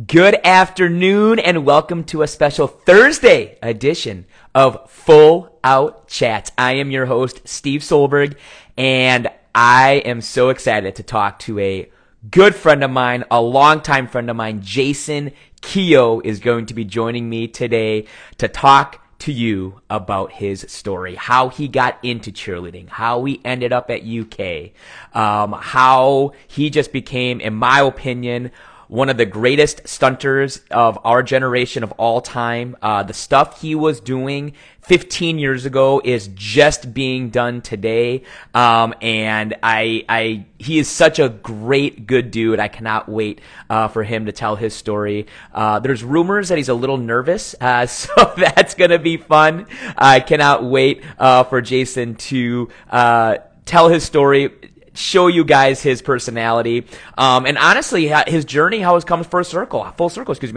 Good afternoon and welcome to a special Thursday edition of Full Out Chats. I am your host, Steve Solberg, and I am so excited to talk to a good friend of mine, a longtime friend of mine. Jason Keogh is going to be joining me today to talk to you about his story, how he got into cheerleading, how he ended up at UK, how he just became, in my opinion, one of the greatest stunters of our generation of all time. The stuff he was doing 15 years ago is just being done today. And he is such a great, good dude. I cannot wait for him to tell his story. There's rumors that he's a little nervous, so that's going to be fun. I cannot wait for Jason to tell his story, show you guys his personality, and honestly, his journey, how it's come full circle,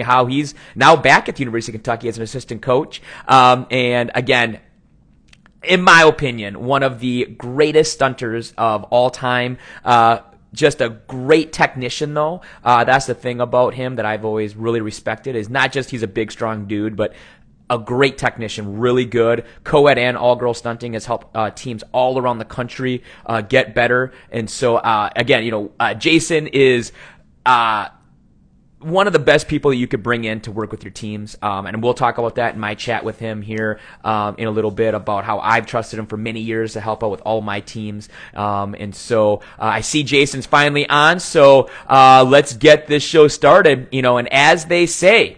how he's now back at the University of Kentucky as an assistant coach. And again, in my opinion, one of the greatest stunters of all time. Just a great technician, though. That's the thing about him that I've always really respected, is not just he's a big, strong dude, but a great technician, really good. Coed and all-girl stunting has helped teams all around the country get better. And so, again, Jason is one of the best people that you could bring in to work with your teams. And we'll talk about that in my chat with him here in a little bit, about how I've trusted him for many years to help out with all my teams. And so I see Jason's finally on, so let's get this show started. And as they say,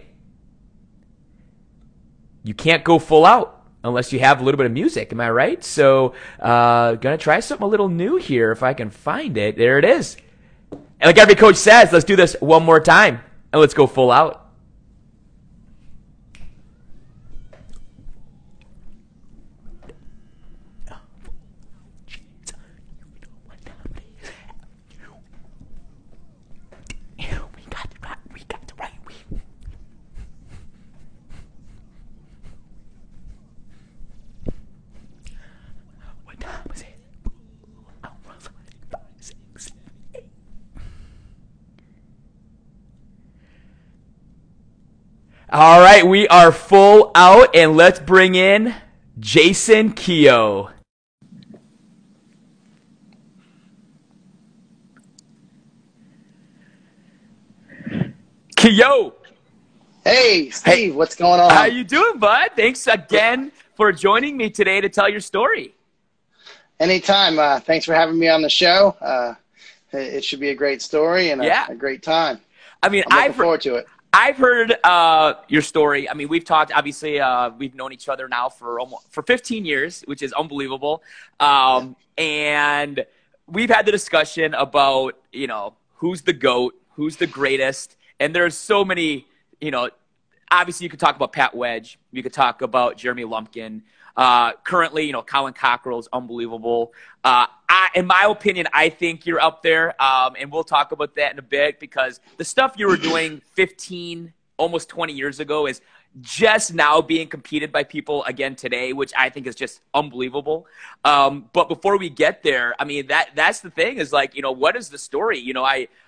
you can't go full out unless you have a little bit of music. Am I right? So, gonna try something a little new here if I can find it. There it is. And like every coach says, let's do this one more time and let's go full out. All right, we are full out, and let's bring in Jason Keogh. Keogh. Hey, Steve, what's going on? How you doing, bud? Thanks again for joining me today to tell your story. Anytime. Thanks for having me on the show. It should be a great story and a great time. I mean, I'm looking forward to it. I've heard your story. I mean, we've talked, obviously, we've known each other now for 15 years, which is unbelievable. And we've had the discussion about, who's the GOAT, who's the greatest. And there's so many, obviously you could talk about Pat Wedge. You could talk about Jeremy Lumpkin. Currently, Colin Cockrell's unbelievable. In my opinion, I think you're up there, and we'll talk about that in a bit, because the stuff you were doing 15, almost 20 years ago is just now being competed by people again today, which I think is just unbelievable. But before we get there, I mean, that's the thing, is like, what is the story?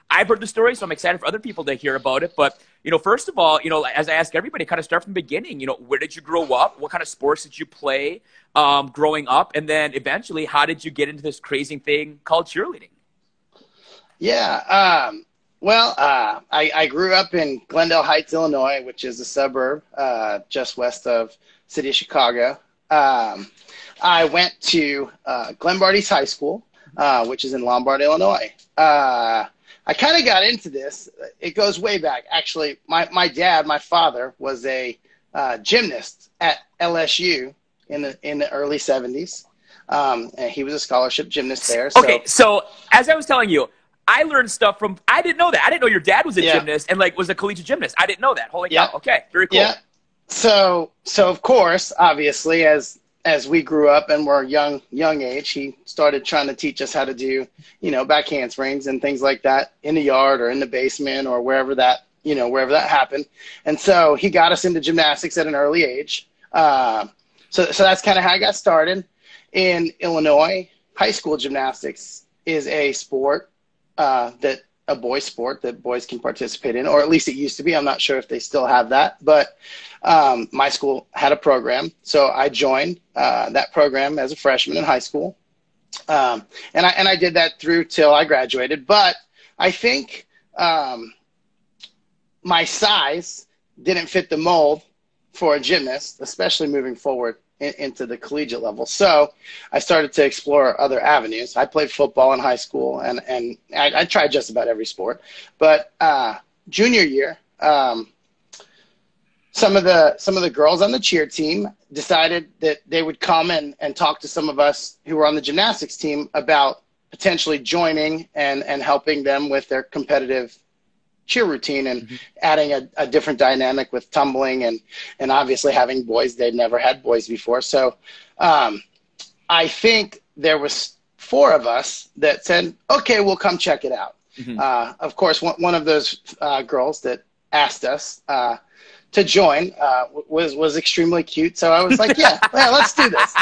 I've heard the story, so I'm excited for other people to hear about it. But, first of all, as I ask everybody, kind of start from the beginning. Where did you grow up? What kind of sports did you play growing up? And then eventually, how did you get into this crazy thing called cheerleading? Yeah. I grew up in Glendale Heights, Illinois, which is a suburb just west of city of Chicago. I went to Glen Bardey's High School, which is in Lombard, Illinois. I kind of got into this. It goes way back. Actually, my father was a gymnast at LSU in the early 70s. And he was a scholarship gymnast there. Okay, so as I was telling you, I learned stuff from – I didn't know that. I didn't know your dad was a gymnast and, was a collegiate gymnast. I didn't know that. Holy cow. Okay, very cool. Yeah. So of course, obviously, as we grew up and were young age, he started trying to teach us how to do, back handsprings and things like that in the yard or in the basement or wherever that happened. And so he got us into gymnastics at an early age. So that's kind of how I got started. In Illinois, high school gymnastics is a sport that a boy sport that boys can participate in, or at least it used to be. I'm not sure if they still have that, but my school had a program. So I joined that program as a freshman in high school. And I did that through till I graduated. But I think my size didn't fit the mold for a gymnast, especially moving forward into the collegiate level. So I started to explore other avenues. I played football in high school, and I tried just about every sport. But junior year, some of the girls on the cheer team decided that they would come and talk to some of us who were on the gymnastics team about potentially joining and helping them with their competitive cheer routine and adding a different dynamic with tumbling and obviously having boys. They'd never had boys before. So I think there was 4 of us that said, okay, we'll come check it out. Of course, one of those girls that asked us to join was extremely cute. So I was like, yeah, let's do this.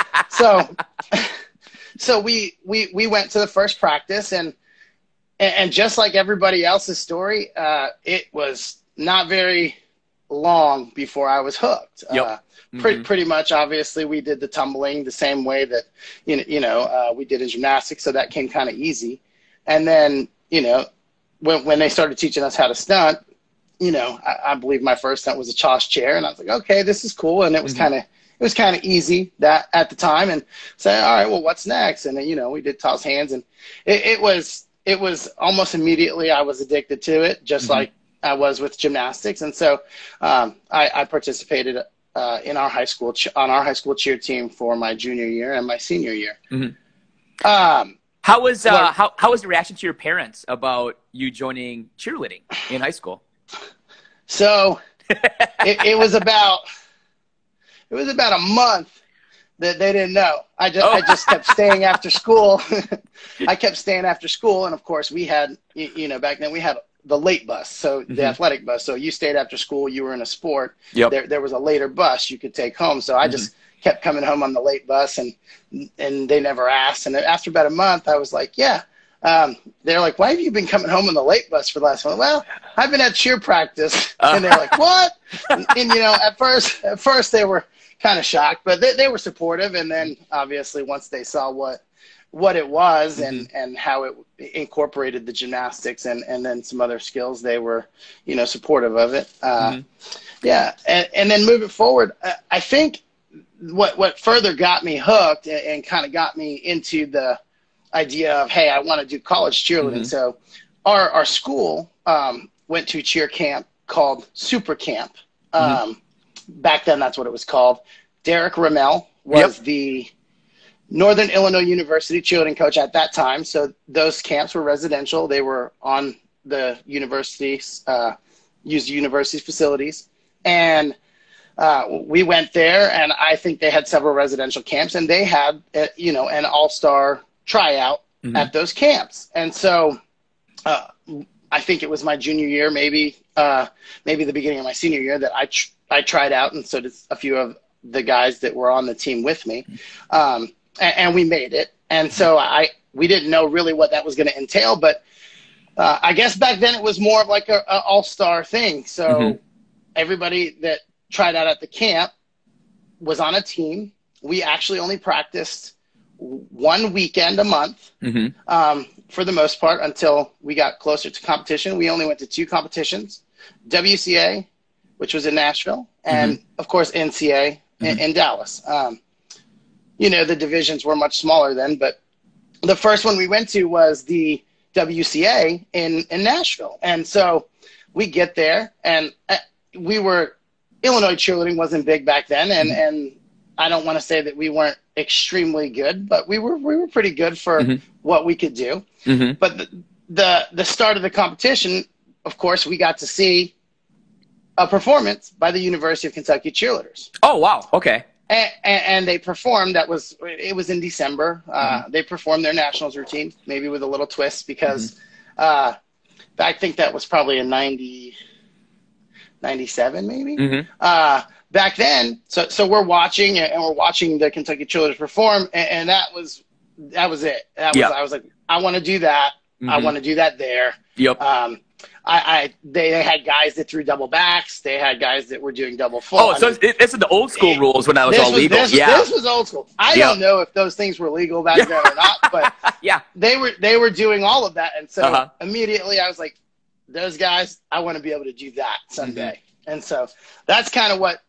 So we went to the first practice, and just like everybody else's story, it was not very long before I was hooked. Pretty much, obviously, we did the tumbling the same way that we did in gymnastics, so that came kind of easy. And then when they started teaching us how to stunt, I believe my first stunt was a toss chair, and I was like, okay, this is cool, and it was kind of easy that at the time, and say, all right, well, what's next? And then we did toss hands, and it was almost immediately I was addicted to it, just like I was with gymnastics. And so I participated in our high school on our high school cheer team for my junior year and my senior year. How was the reaction to your parents about you joining cheerleading in high school? So it was about a month that they didn't know. I just kept staying after school. I kept staying after school, and of course we had, back then we had the late bus, so the athletic bus. So you stayed after school, you were in a sport. There was a later bus you could take home. So I just kept coming home on the late bus, and they never asked. And after about a month, I was like, yeah. They're like, why have you been coming home on the late bus for the last one? Well, I've been at cheer practice. And they're like, what? And at first they were kind of shocked, but they were supportive. And then obviously once they saw what it was and how it incorporated the gymnastics and then some other skills, they were, supportive of it. Yeah. And then moving forward, I think what further got me hooked and kind of got me into the idea of, hey, I want to do college cheerleading. So our school went to a cheer camp called Super Camp. Back then, that's what it was called. Derek Ramel was the Northern Illinois University cheerleading coach at that time. So those camps were residential. They were on the university's, used university's facilities. And we went there, and I think they had several residential camps, and they had, an all-star tryout at those camps. And so I think it was my junior year, maybe the beginning of my senior year, that I tried out, and so did a few of the guys that were on the team with me. And we made it. And so we didn't know really what that was going to entail, but I guess back then it was more of like a all-star thing. So everybody that tried out at the camp was on a team. We actually only practiced one weekend a month for the most part until we got closer to competition. We only went to 2 competitions, WCA, which was in Nashville, and of course Ncaa in Dallas. The divisions were much smaller then, but the first one we went to was the WCA in Nashville. And so we get there, and Illinois cheerleading wasn't big back then, and I don't want to say that we weren't extremely good, but we were pretty good for what we could do. But the start of the competition, of course, we got to see a performance by the University of Kentucky cheerleaders. Oh, wow. Okay. And they performed. It was in December. They performed their nationals routine, maybe with a little twist, because I think that was probably in 97 maybe. Back then, so we're watching, and we're watching the Kentucky cheerleaders perform, and that was it. I was like, I want to do that. I want to do that there. Yep. They had guys that threw double backs. They had guys that were doing double full. Oh, so this is the old school rules when that was all legal. This was old school. I don't know if those things were legal back then or not, but yeah, they were doing all of that. And so immediately I was like, those guys, I want to be able to do that someday. And so that's kind of what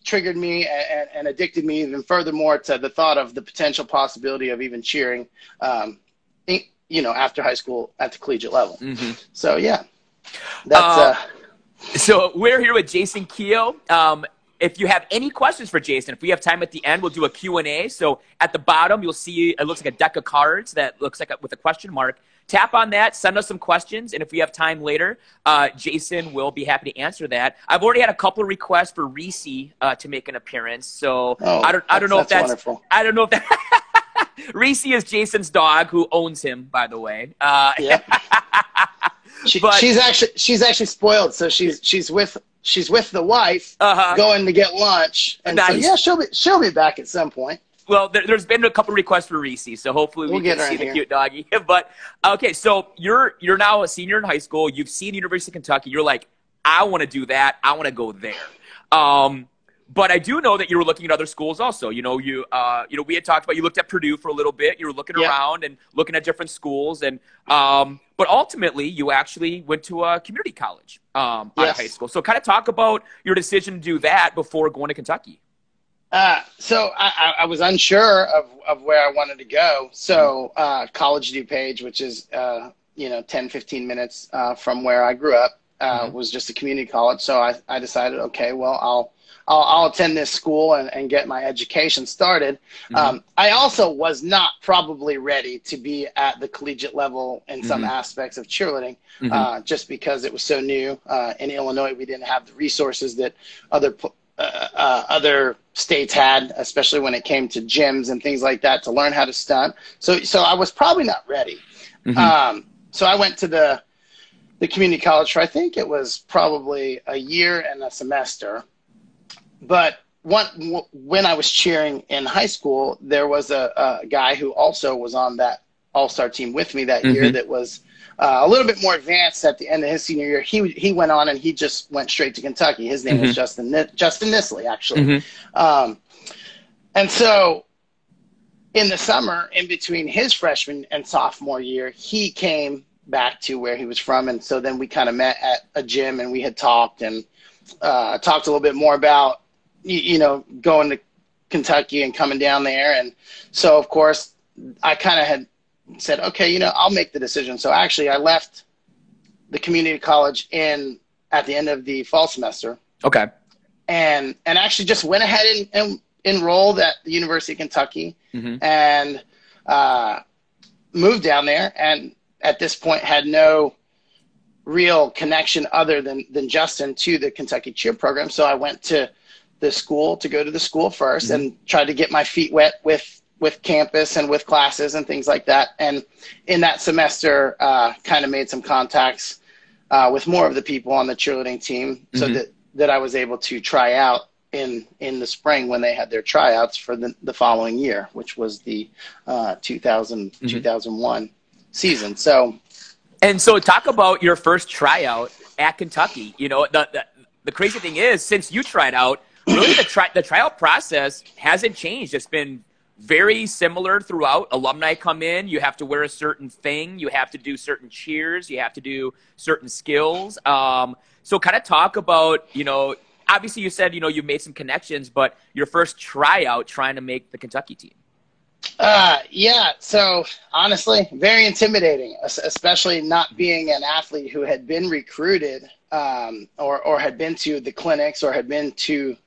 triggered me and addicted me even furthermore to the thought of the potential possibility of even cheering, after high school at the collegiate level. So yeah, that's so we're here with Jason Keogh. If you have any questions for Jason, if we have time at the end, we'll do a Q&A. So at the bottom, you'll see it looks like a deck of cards that looks like with a question mark. Tap on that, send us some questions, and if we have time later, Jason will be happy to answer that. I've already had a couple of requests for Reese to make an appearance, so I don't know if that's wonderful. I don't know if that Reese is Jason's dog, who owns him, by the way. Yep. She's actually spoiled, so she's with the wife going to get lunch, and so yeah, she'll be back at some point. Well, there's been a couple requests for Reese, so hopefully we can see the cute doggy. But okay, so you're now a senior in high school. You've seen University of Kentucky. You're like, I want to do that. I want to go there. But I do know that you were looking at other schools also. We had talked about you looked at Purdue for a little bit. You were looking around and looking at different schools, and but ultimately you actually went to a community college out of high school. So kind of talk about your decision to do that before going to Kentucky. So I was unsure of where I wanted to go. So College DuPage, which is 10, 15 minutes from where I grew up, was just a community college. So I decided, okay, well, I'll attend this school and get my education started. I also was not probably ready to be at the collegiate level in some aspects of cheerleading, just because it was so new. In Illinois, we didn't have the resources that other states had, especially when it came to gyms and things like that, to learn how to stunt. So I was probably not ready. So I went to the community college for, I think it was probably a year and a semester. But when I was cheering in high school, there was a guy who also was on that all-star team with me that year that was a little bit more advanced at the end of his senior year. He went on and he just went straight to Kentucky. His name was Justin Nisley, actually. And so in the summer, in between his freshman and sophomore year, he came back to where he was from. And so then we kind of met at a gym and we had talked and talked a little bit more about, going to Kentucky and coming down there. And so, of course, I kind of had said, okay, I'll make the decision. So actually I left the community college at the end of the fall semester. Okay. And actually just went ahead and enrolled at the University of Kentucky and moved down there. And at this point had no real connection other than Justin to the Kentucky cheer program. So I went to the school to go to the school first and tried to get my feet wet with campus and with classes and things like that. And in that semester, kind of made some contacts with more of the people on the cheerleading team so that I was able to try out in the spring when they had their tryouts for the following year, which was the 2001 season. So talk about your first tryout at Kentucky. The crazy thing is, since you tried out, really the tryout process hasn't changed. It's been very similar throughout. Alumni come in, you have to wear a certain thing, you have to do certain cheers, you have to do certain skills. So kind of talk about, obviously you said, you made some connections, but your first tryout trying to make the Kentucky team. Yeah. So honestly, very intimidating, especially not being an athlete who had been recruited, or had been to the clinics or had been to,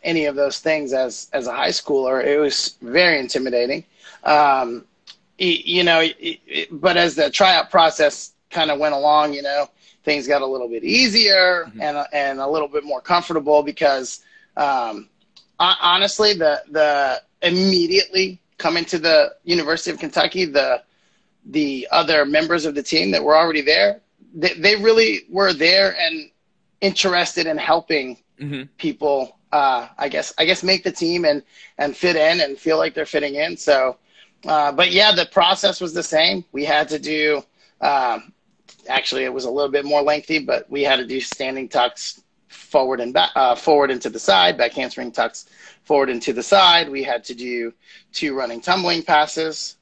any of those things as a high schooler. It was very intimidating. But as the tryout process kind of went along, things got a little bit easier and a little bit more comfortable because, honestly, the immediately coming to the University of Kentucky, the other members of the team that were already there, they really were there and interested in helping people, I guess make the team and fit in and feel like they're fitting in. So, but yeah, the process was the same. We had to do Actually, it was a little bit more lengthy, but we had to do standing tucks forward and back, forward into the side, back handspring tucks forward into the side. We had to do 2 running tumbling passes,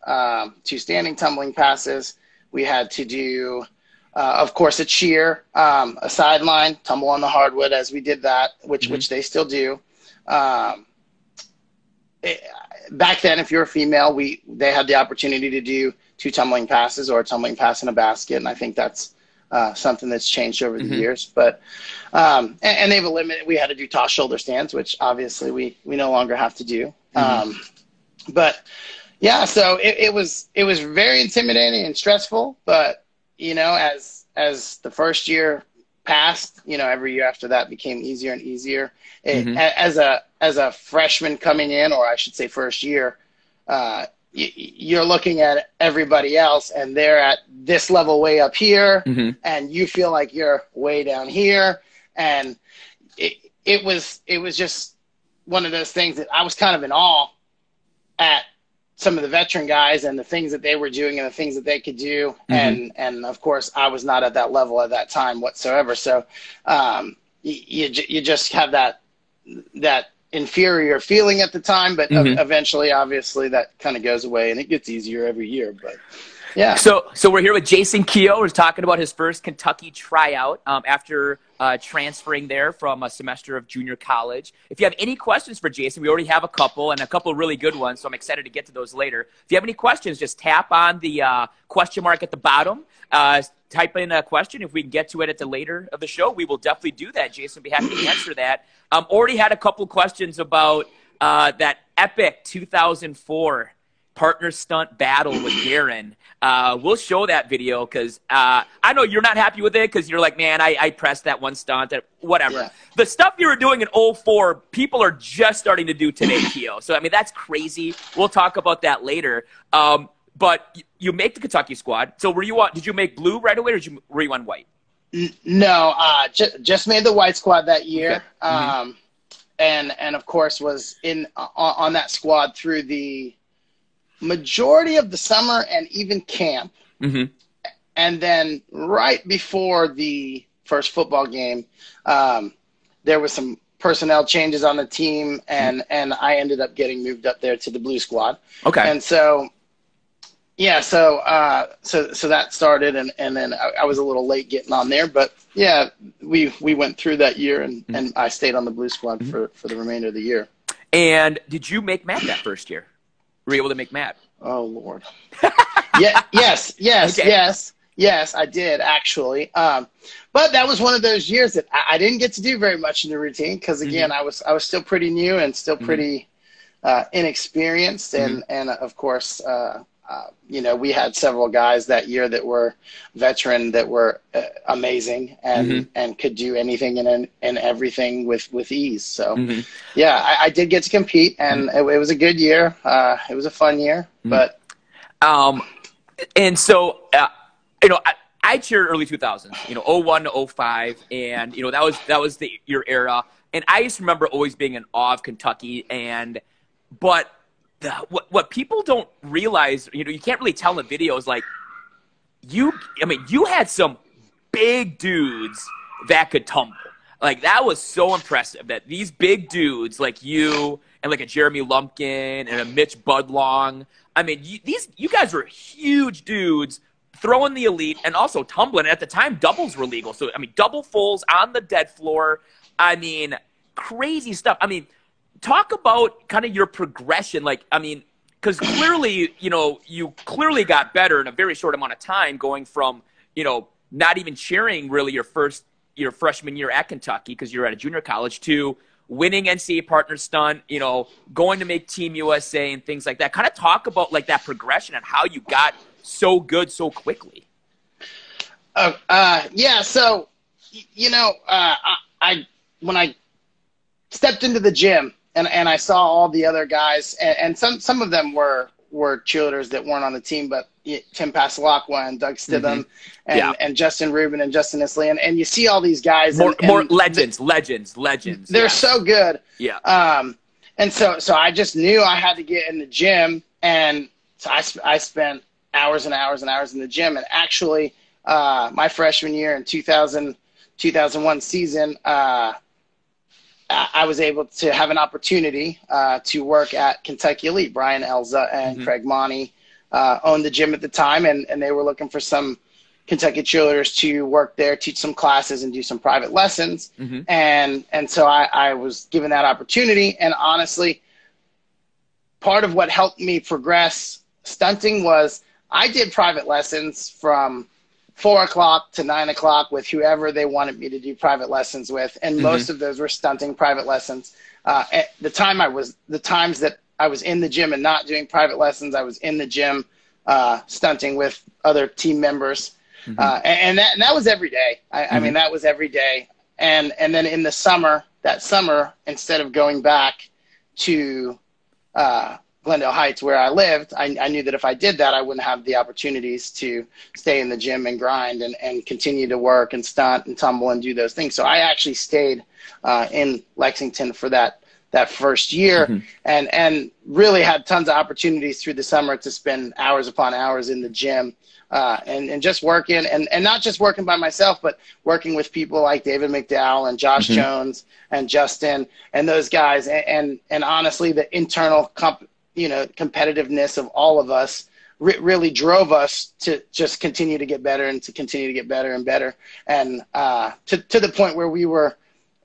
2 standing tumbling passes. We had to do, of course, a cheer, a sideline, tumble on the hardwood as we did that, which they still do. Back then, if you're a female, they had the opportunity to do 2 tumbling passes or a tumbling pass in a basket, and I think that's something that's changed over the years. But and they've eliminated. We had to do toss shoulder stands, which obviously we no longer have to do. But yeah, so it was very intimidating and stressful. But as the first year passed, every year after that became easier and easier. As a freshman coming in, or I should say first year, you're looking at everybody else and they're at this level way up here, and you feel like you're way down here. And it was just one of those things that I was kind of in awe at some of the veteran guys and the things that they were doing and the things that they could do. And of course I was not at that level at that time whatsoever. So you just have that inferior feeling at the time, but eventually, obviously, that kind of goes away and it gets easier every year. But yeah. So we're here with Jason Keogh. We're talking about his first Kentucky tryout after transferring there from a semester of junior college. If you have any questions for Jason, we already have a couple, and a couple really good ones, so I'm excited to get to those later. If you have any questions, just tap on the question mark at the bottom. Type in a question. If we can get to it at the later of the show, we will definitely do that. Jason will be happy to answer that. Already had a couple questions about that epic 2004 partner stunt battle with Garen. We'll show that video because I know you're not happy with it because you're like, man, I pressed that one stunt, whatever. Yeah. The stuff you were doing in 2004, people are just starting to do today, Keogh. So, I mean, that's crazy. We'll talk about that later. But you make the Kentucky squad. So did you make blue right away, or were you on white? No, just made the white squad that year. Okay. And of course was on that squad through the majority of the summer and even camp. And then right before the first football game, there was some personnel changes on the team, and I ended up getting moved up there to the blue squad. Okay. And so yeah, so that started, and then I was a little late getting on there, but yeah, we went through that year, and I stayed on the blue squad for the remainder of the year. And did you make Matt that first year? Were you able to make Matt? Oh Lord. Yes, I did actually. But that was one of those years that I didn't get to do very much in the routine because again, I was still pretty new and still pretty inexperienced, and of course. We had several guys that year that were veteran that were amazing and could do anything and everything with ease. So, yeah, I did get to compete, and it was a good year. It was a fun year, but and so I cheered early 2000s, 01 to 05, and that was your era. And I used to remember always being in awe of Kentucky, but what people don't realize, you can't really tell in the videos, like you had some big dudes that could tumble. Like that was so impressive that these big dudes like you and like a Jeremy Lumpkin and a Mitch Budlong. I mean, you guys were huge dudes throwing the elite and also tumbling. At the time, doubles were legal. So, I mean, double fulls on the dead floor. I mean, crazy stuff. I mean, talk about kind of your progression. Like, I mean, because clearly, you clearly got better in a very short amount of time going from, not even cheering really your freshman year at Kentucky because you're at a junior college to winning NCAA partner stunt, going to make Team USA and things like that. Kind of talk about like that progression and how you got so good so quickly. Yeah. So, when I stepped into the gym and I saw all the other guys, and some of them were cheerleaders that weren't on the team, but Tim Pasalakwa and Doug Stidham and Justin Rubin and Justin Isley. And you see all these guys. More legends. They're so good. Yeah. And so I just knew I had to get in the gym. And so I spent hours and hours and hours in the gym. And actually, my freshman year in 2001 season, I was able to have an opportunity to work at Kentucky Elite. Brian Elza and Craig Monty owned the gym at the time, and they were looking for some Kentucky cheerleaders to work there, teach some classes, and do some private lessons. And so I was given that opportunity. And honestly, part of what helped me progress stunting was I did private lessons from 4 o'clock to 9 o'clock with whoever they wanted me to do private lessons with. And most of those were stunting private lessons. At the times that I was in the gym and not doing private lessons, I was in the gym stunting with other team members. And that was every day. I mean, that was every day. And then in the summer, instead of going back to Glendale Heights where I lived, I knew that if I did that, I wouldn't have the opportunities to stay in the gym and grind and continue to work and stunt and tumble and do those things. So I actually stayed in Lexington for that first year and really had tons of opportunities through the summer to spend hours upon hours in the gym and just working and not just working by myself, but working with people like David McDowell and Josh Jones and Justin and those guys. And honestly, the internal competitiveness of all of us really drove us to just continue to get better and to continue to get better and better. And to the point where we were,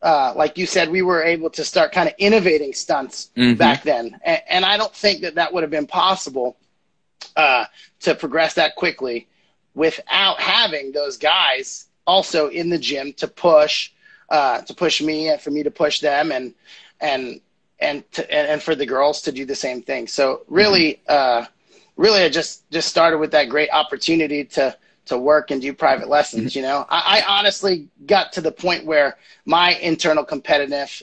like you said, we were able to start kind of innovating stunts back then. And I don't think that would have been possible to progress that quickly without having those guys also in the gym to push me and for me to push them and for the girls to do the same thing. So really, I just started with that great opportunity to work and do private lessons. I honestly got to the point where my internal competitiveness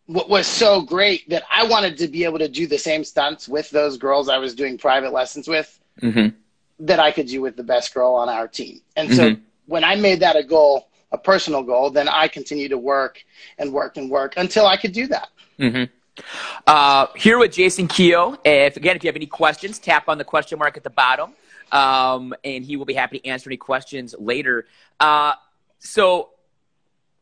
was so great that I wanted to be able to do the same stunts with those girls I was doing private lessons with that I could do with the best girl on our team. And so when I made that a personal goal, then I continued to work and work and work until I could do that. Here with Jason Keogh. If you have any questions, tap on the question mark at the bottom, and he will be happy to answer any questions later. So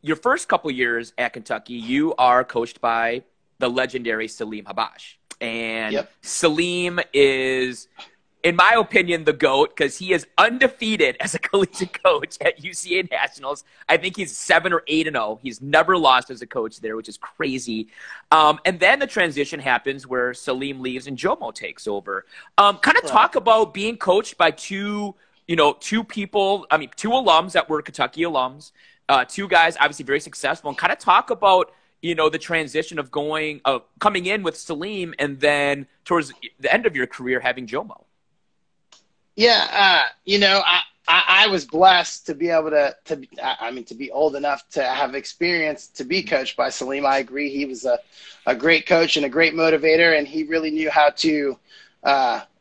your first couple years at Kentucky, you are coached by the legendary Salim Habash. And Salim is, in my opinion, the GOAT because he is undefeated as a collegiate coach at UCA Nationals. I think he's 7 or 8-0. He's never lost as a coach there, which is crazy. And then the transition happens where Salim leaves and Jomo takes over. Kind of talk about being coached by two people, two alums that were Kentucky alums, two guys obviously very successful, and kind of talk about the transition of coming in with Salim and then towards the end of your career having Jomo. Yeah, I was blessed to be able to be old enough to have experience to be coached by Salim. I agree. He was a great coach and a great motivator, and he really knew how to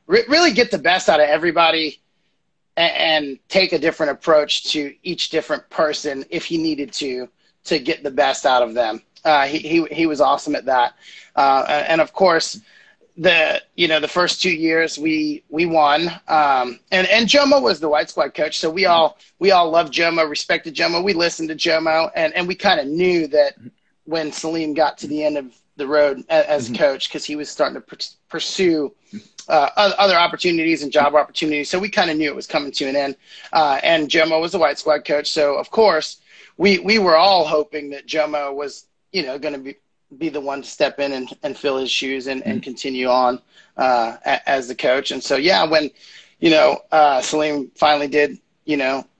really get the best out of everybody and take a different approach to each different person if he needed to get the best out of them. He was awesome at that. And of course, the first 2 years we won. And Jomo was the white squad coach. So we all loved Jomo, respected Jomo. We listened to Jomo and we kind of knew that when Salim got to the end of the road as coach, cause he was starting to pursue, other opportunities and job opportunities. So we kind of knew it was coming to an end. And Jomo was the white squad coach. So of course we were all hoping that Jomo was, going to be the one to step in and fill his shoes and continue on as the coach. And so, when, Salim finally did,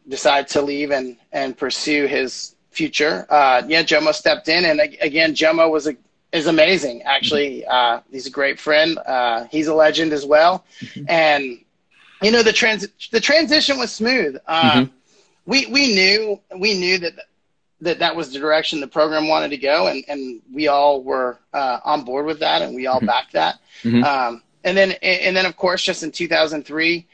decide to leave and pursue his future, Jomo stepped in. And again, Jomo is amazing. Actually, he's a great friend. He's a legend as well. And, the transition was smooth. We knew that was the direction the program wanted to go, and we all were on board with that, and we all backed that. And then of course, just in 2003,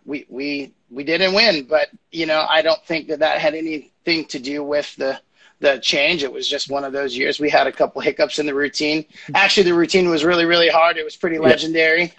we didn't win, but I don't think that had anything to do with the the change. It was just one of those years. We had a couple hiccups in the routine. Actually, the routine was really, really hard. It was pretty legendary.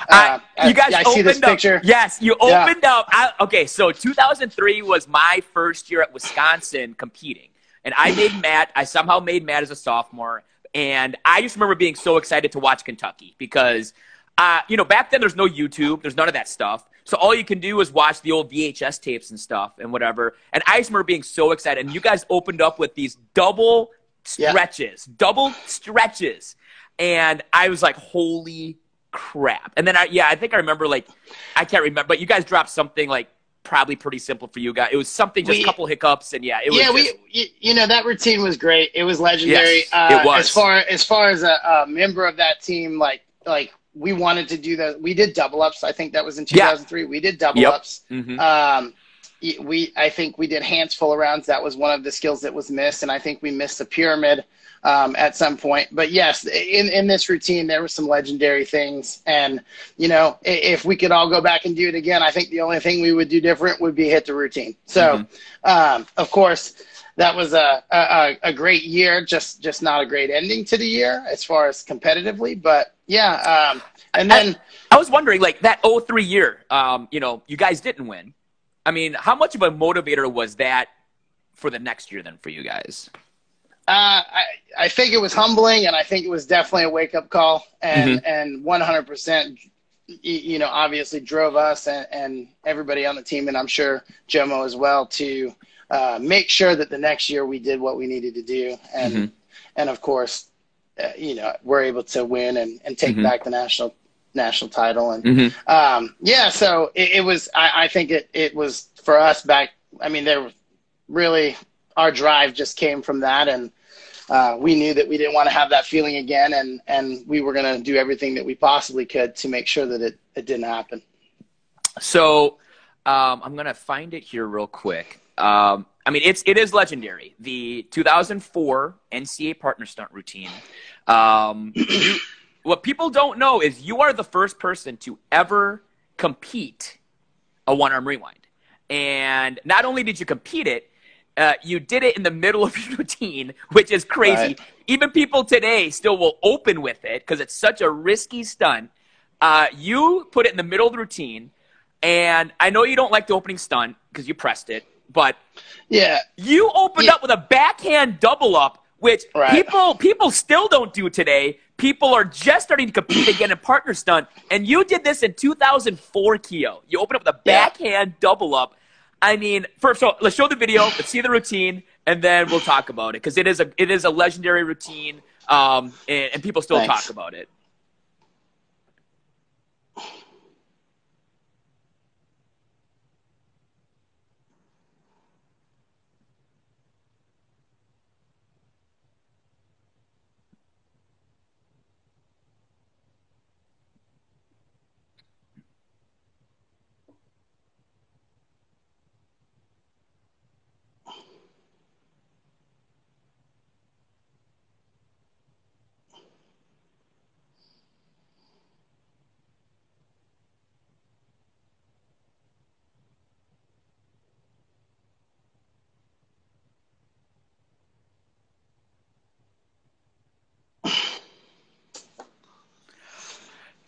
You guys I see this opened up. picture. Yes, you opened up. Okay, so 2003 was my first year at Wisconsin competing. And I somehow made Matt as a sophomore. And I just remember being so excited to watch Kentucky because, back then there's no YouTube. There's none of that stuff. So all you can do is watch the old VHS tapes and stuff and whatever. And I just remember being so excited. And you guys opened up with these double stretches. And I was like, holy crap. And then I think I remember, like, I can't remember, but you guys dropped something like probably pretty simple for you guys. It was something, just a couple hiccups. And that routine was great. It was legendary. Yes, it was. As far as a member of that team, like we wanted to do that. We did double ups. I think that was in 2003. Yeah. We did double ups. Mm-hmm. I think we did hands full arounds. That was one of the skills that was missed. And I think we missed a pyramid at some point. But yes, in this routine, there were some legendary things. And, if we could all go back and do it again, I think the only thing we would do different would be hit the routine. So, of course, that was a great year, just not a great ending to the year as far as competitively. But, yeah. And then I was wondering, like, that 2003 year, you guys didn't win. I mean, how much of a motivator was that for the next year then for you guys? I think it was humbling, and I think it was definitely a wake-up call, and 100%, obviously drove us and everybody on the team, and I'm sure Jomo as well, to make sure that the next year we did what we needed to do, and of course, we're able to win and take back the national title, and so it was. I think it was for us back. I mean, there was really. Our drive just came from that, and we knew that we didn't want to have that feeling again, and we were going to do everything that we possibly could to make sure that it didn't happen. So I'm going to find it here real quick. I mean, it is legendary. The 2004 Ncaa partner stunt routine. What people don't know is you are the first person to ever compete a one-arm rewind. And not only did you compete it, you did it in the middle of your routine, which is crazy. Right. Even people today still will open with it because it's such a risky stunt. You put it in the middle of the routine, and I know you don't like the opening stunt because you pressed it, but you opened up with a backhand double up, which people still don't do today. People are just starting to compete again in partner stunt, and you did this in 2004, Keogh. You opened up with a backhand double up. I mean, so let's show the video, let's see the routine, and then we'll talk about it because it is a legendary routine, and people still talk about it.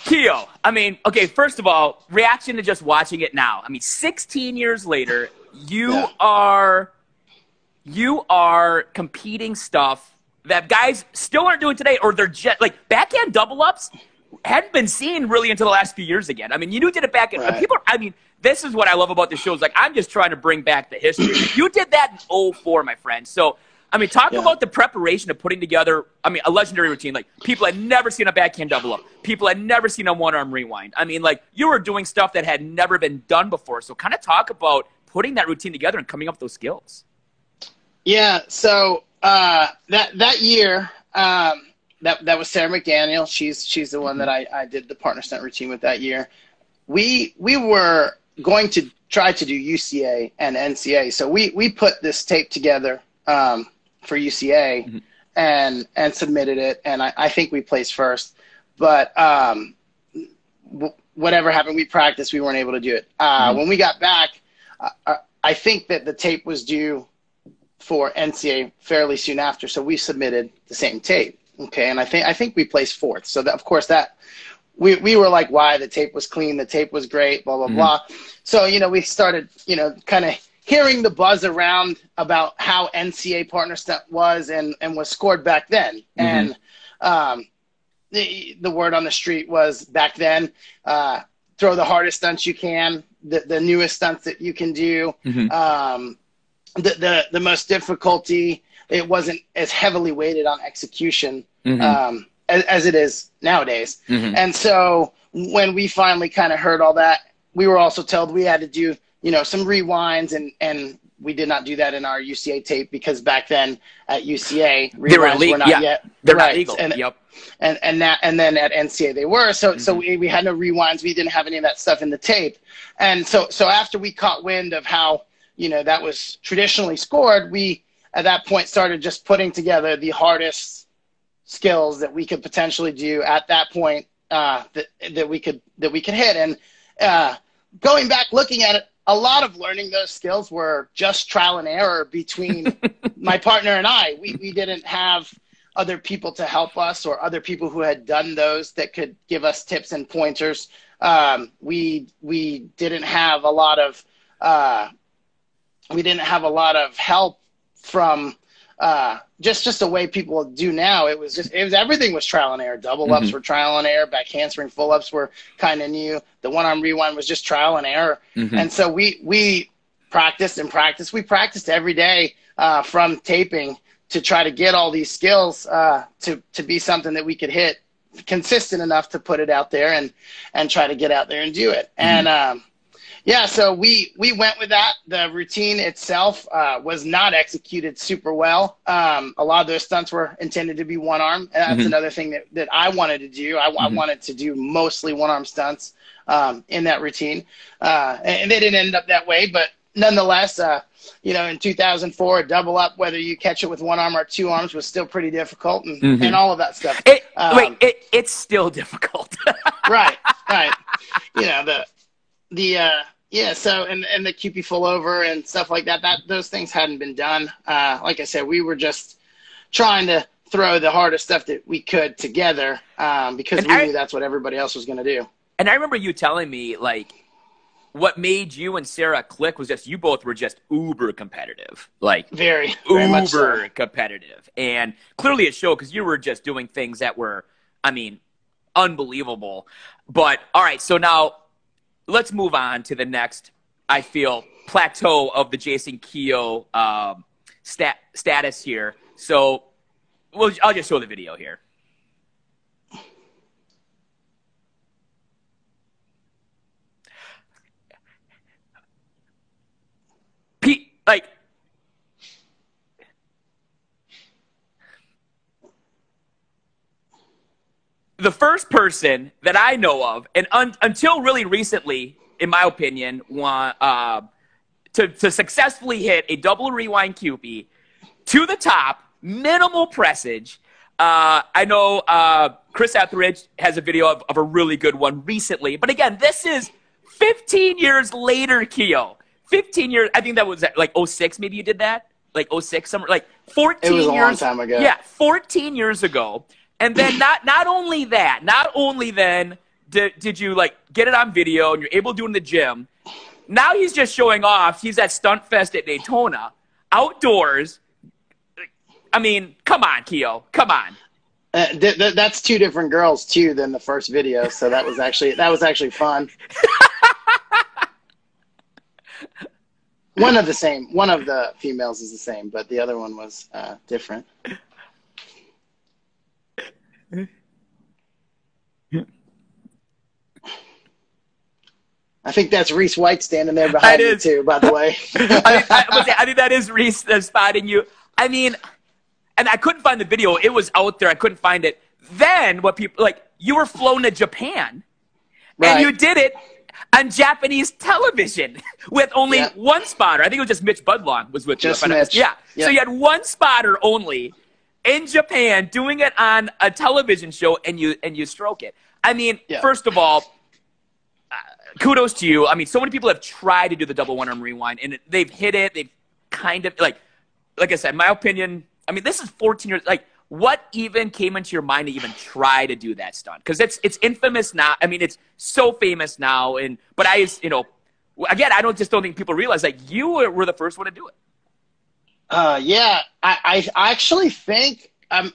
Keogh, I mean, okay, first of all, reaction to just watching it now. I mean, 16 years later, you are competing stuff that guys still aren't doing today, or they're just, like, backhand double-ups hadn't been seen really until the last few years again. I mean, you did it back in people. I mean, this is what I love about the show. Is like, I'm just trying to bring back the history. You did that in 2004, my friend. So, I mean, talk about the preparation of putting together, I mean, a legendary routine. Like, people had never seen a backhand double up. People had never seen a one-arm rewind. I mean, like, you were doing stuff that had never been done before. So kind of talk about putting that routine together and coming up with those skills. Yeah, so that year, that was Sarah McDaniel. She's the one that I did the partner stunt routine with that year. We were going to try to do UCA and Ncaa. So we put this tape together for UCA and submitted it, and I think we placed first. But whatever happened, we practiced. We weren't able to do it. When we got back, I think that the tape was due for NCAA fairly soon after. So we submitted the same tape. Okay. And I think we placed fourth. So that, of course, that we were like, why? The tape was clean. The tape was great, blah, blah, blah. So, we started, kind of hearing the buzz around about how NCAA partner stunt was and was scored back then. And the word on the street was back then, throw the hardest stunts you can, the newest stunts that you can do. The most difficulty, it wasn't as heavily weighted on execution as it is nowadays. And so when we finally kind of heard all that, we were also told we had to do, some rewinds, and we did not do that in our UCA tape because back then at UCA, rewinds were not yet. They're not legal. And then at NCAA they were. So we had no rewinds. We didn't have any of that stuff in the tape. And so after we caught wind of how, that was traditionally scored, we at that point started just putting together the hardest skills that we could potentially do at that point, that we could hit. And going back, looking at it, a lot of learning those skills were just trial and error between my partner and I. We didn't have other people to help us or other people who had done those that could give us tips and pointers. We didn't have a lot of help from just the way people do now. Everything was trial and error. Double ups were trial and error. Back handspring full ups were kind of new. The one arm rewind was just trial and error. And so we practiced and practiced. We practiced every day from taping to try to get all these skills to be something that we could hit consistent enough to put it out there and try to get out there and do it. And so we went with that. The routine itself was not executed super well. A lot of those stunts were intended to be one arm. And that's another thing that I wanted to do. I wanted to do mostly one arm stunts in that routine. And they didn't end up that way, but nonetheless, in 2004, a double up, whether you catch it with one arm or two arms, was still pretty difficult, and all of that stuff. It's still difficult. Right. So and the QP full over and stuff like that, those things hadn't been done. Like I said, we were just trying to throw the hardest stuff that we could together because we knew that's what everybody else was going to do. And I remember you telling me, like, what made you and Sarah click was just you both were just uber competitive, like very uber much so. competitive, and clearly it showed because you were just doing things that were, unbelievable. But all right, so now let's move on to the next, I feel, plateau of the Jason Keogh status here. So I'll just show the video here. The first person that I know of, and until really recently, in my opinion, to successfully hit a double rewind QP to the top, minimal pressage. I know Chris Etheridge has a video of a really good one recently. But again, this is 15 years later, Keogh. 15 years, I think that was like 06 maybe you did that? Like 06, somewhere, like 14 years. It was a long time ago. Yeah, 14 years ago. And then not only then did you like get it on video and you're able to do it in the gym. Now he's just showing off. He's at Stunt Fest at Daytona, outdoors. Come on, Keogh, come on. That's two different girls too than the first video. So that was actually fun. One of the females is the same, but the other one was different. I think that's Reese White standing there behind you too, by the way. I think that is Reese spotting you. And I couldn't find the video. It was out there. I couldn't find it. Then what people, like, you were flown to Japan. Right. And you did it on Japanese television with only one spotter. I think it was just Mitch Budlong was with just you. Mitch. Yeah. So you had one spotter only in Japan doing it on a television show, and you stroke it. First of all, kudos to you. So many people have tried to do the double one arm rewind, and they've hit it. They've kind of, like, like I said, my opinion, I mean, this is 14 years. Like, what even came into your mind to even try to do that stunt? Because it's infamous now. I mean, it's so famous now. But again, I don't think people realize that you were the first one to do it. Yeah, I actually think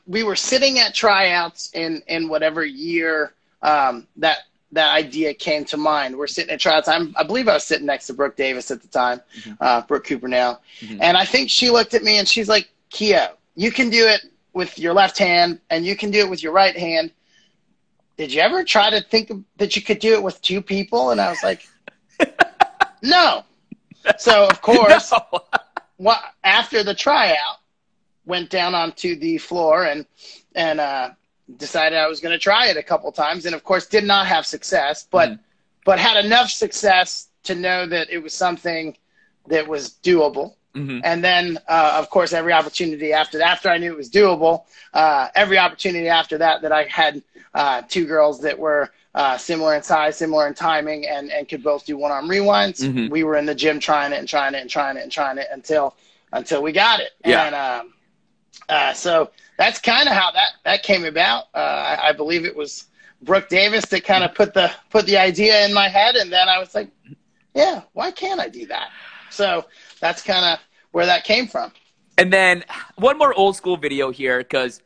we were sitting at tryouts in whatever year that idea came to mind. We're sitting at tryouts. I believe I was sitting next to Brooke Davis at the time, Brooke Cooper now. And I think she looked at me and she's like, Keogh, you can do it with your left hand and you can do it with your right hand. Did you ever try to think that you could do it with two people? And I was like, no. So, of course, after the tryout, went down onto the floor and decided I was going to try it a couple times. And, of course, did not have success, but had enough success to know that it was something that was doable. And then, of course, every opportunity after I knew it was doable, every opportunity after that I had two girls that were similar in size, similar in timing, and could both do one-arm rewinds. We were in the gym trying it until we got it. Yeah. And so that's kind of how that came about. I believe it was Brooke Davis that kind of put the idea in my head, and then I was like, yeah, why can't I do that? So that's kind of where that came from. And then one more old school video here, because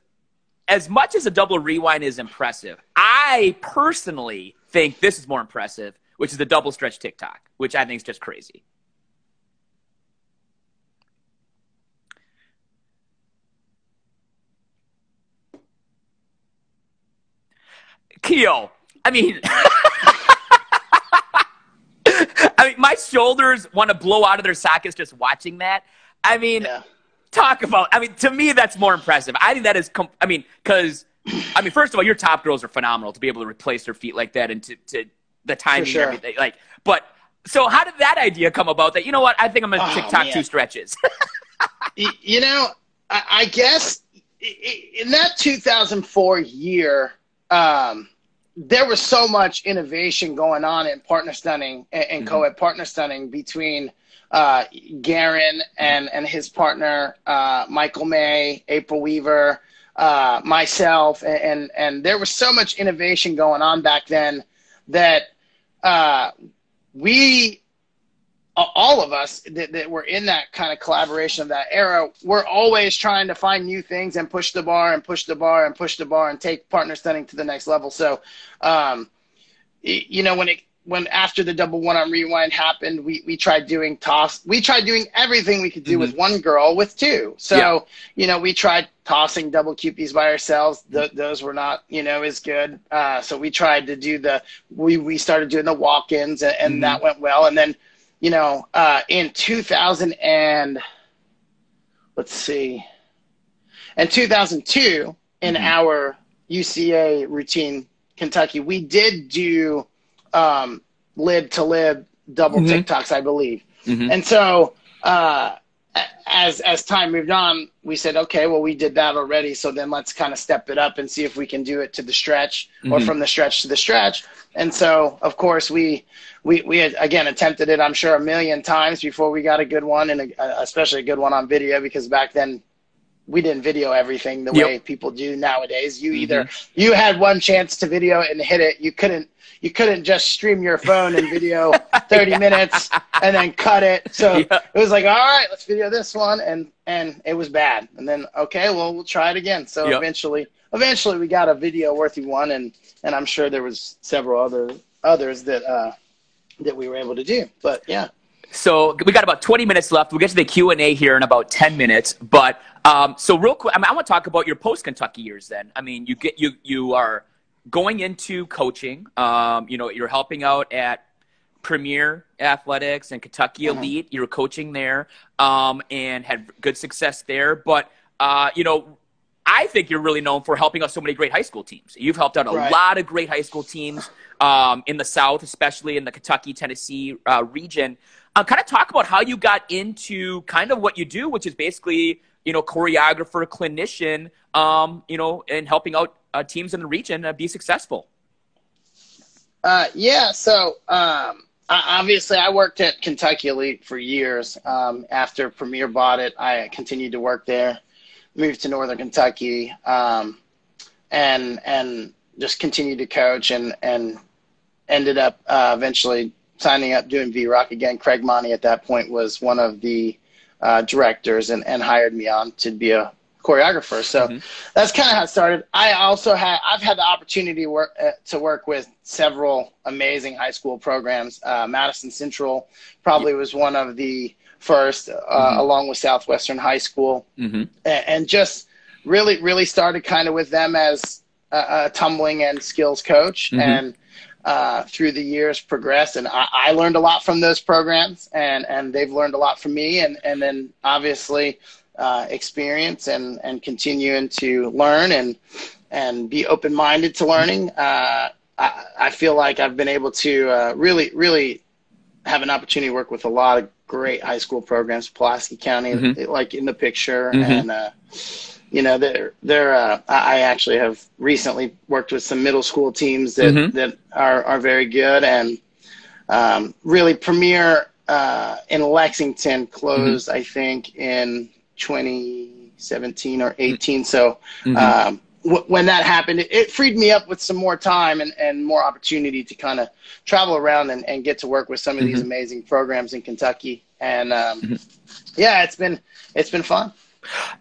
as much as a double rewind is impressive, I personally think this is more impressive, which is the double stretch TikTok, which I think is just crazy. Keogh, I mean, my shoulders want to blow out of their sockets just watching that. I mean, to me, that's more impressive. I think that is, because first of all, your top girls are phenomenal to be able to replace their feet like that and to the timing and everything. So how did that idea come about that, you know what, I think I'm going to TikTok two stretches? I guess in that 2004 year, there was so much innovation going on in partner stunting and Coed partner stunting between Garen and his partner, Michael May, April Weaver, myself, and there was so much innovation going on back then that all of us that were in that kind of collaboration of that era, we're always trying to find new things and push the bar and push the bar and push the bar and take partner stunting to the next level. So, when after the double one-arm rewind happened, we tried doing toss. We tried doing everything we could do with one girl with two. So, we tried tossing double QPs by ourselves. Those were not, as good. So we tried to do we started doing the walk-ins and that went well. And then, in 2002, in our UCA routine, Kentucky, we did do lib to lib double TikToks, I believe. And so as time moved on, we said, okay, well, we did that already. So then let's kind of step it up and see if we can do it to the stretch or from the stretch to the stretch. And so, of course, we had, again, attempted it, I'm sure, a million times before we got a good one, and especially a good one on video, because back then we didn't video everything the way people do nowadays. You had one chance to video and hit it. You couldn't just stream your phone and video 30 minutes and then cut it. So it was like, all right, let's video this one. And it was bad. And then, okay, well, we'll try it again. So eventually we got a video worthy one. And I'm sure there was several others that we were able to do, but yeah. So we got about 20 minutes left. We'll get to the Q&A here in about 10 minutes. But so real quick, I want to talk about your post-Kentucky years then. I mean, you are going into coaching. You're helping out at Premier Athletics and Kentucky Elite. You were coaching there and had good success there. But, I think you're really known for helping out so many great high school teams. You've helped out a lot of great high school teams in the South, especially in the Kentucky, Tennessee region. Kind of talk about how you got into kind of what you do, which is basically, choreographer, clinician, and helping out teams in the region be successful. So Obviously, I worked at Kentucky Elite for years. After Premier bought it, I continued to work there, moved to Northern Kentucky, and just continued to coach and ended up eventually signing up doing V-Rock again. Craig Monty at that point was one of the directors and hired me on to be a choreographer. So that's kind of how it started. I've had the opportunity to work with several amazing high school programs. Madison Central probably was one of the first, along with Southwestern High School, and just really started kind of with them as a tumbling and skills coach, and through the years progressed, and I learned a lot from those programs, and they've learned a lot from me, and then obviously experience and continuing to learn and be open-minded to learning. I feel like I've been able to really have an opportunity to work with a lot of great high school programs. Pulaski County, like in the picture, and you know, I actually have recently worked with some middle school teams that are very good, and really Premier in Lexington closed, I think, in 2017 or 18. So when that happened, it freed me up with some more time and more opportunity to kind of travel around and get to work with some of these amazing programs in Kentucky. And yeah, it's been fun.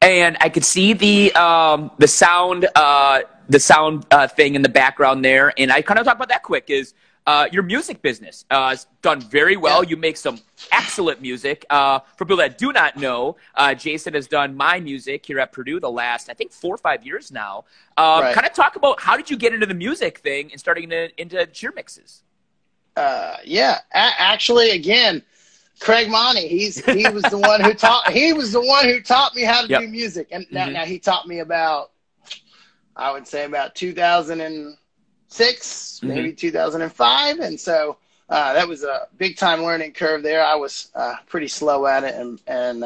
And I could see the sound thing in the background there. And I kind of talk about that quick is your music business has done very well. Yeah. You make some excellent music. For people that do not know, Jason has done my music here at Purdue the last, I think, 4 or 5 years now. Right. Kind of talk about how did you get into the music thing and starting into cheer mixes? Yeah, actually, again, Craig Monty, he was the one who taught me how to do music, and now he taught me about, I would say about 2006, maybe 2005, and so that was a big time learning curve there. I was pretty slow at it and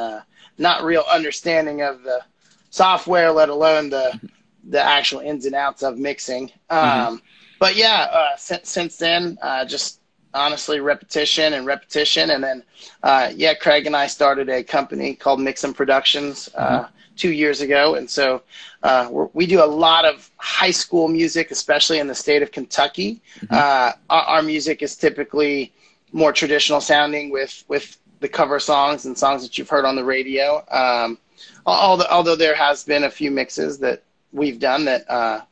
not real understanding of the software, let alone the actual ins and outs of mixing. But yeah, since then, just honestly repetition, and then Craig and I started a company called Nixon Productions 2 years ago, and so we do a lot of high school music, especially in the state of Kentucky. Our music is typically more traditional sounding with the cover songs and songs that you've heard on the radio, although there has been a few mixes that we've done that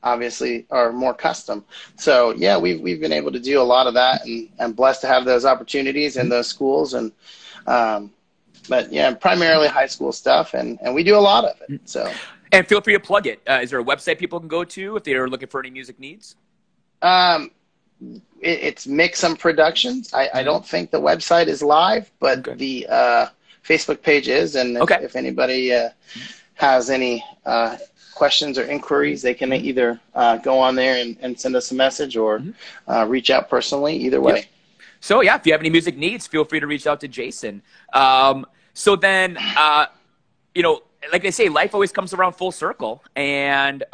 obviously are more custom. So yeah, we've been able to do a lot of that, and blessed to have those opportunities in those schools. And but yeah, primarily high school stuff, and we do a lot of it. So, and feel free to plug it. Is there a website people can go to if they're looking for any music needs? It's Nixon Productions. I don't think the website is live, but the Facebook page is, and if anybody has any questions or inquiries, they can either go on there and send us a message, or reach out personally, either way. So yeah, if you have any music needs, feel free to reach out to Jason. So then, like they say, life always comes around full circle. And,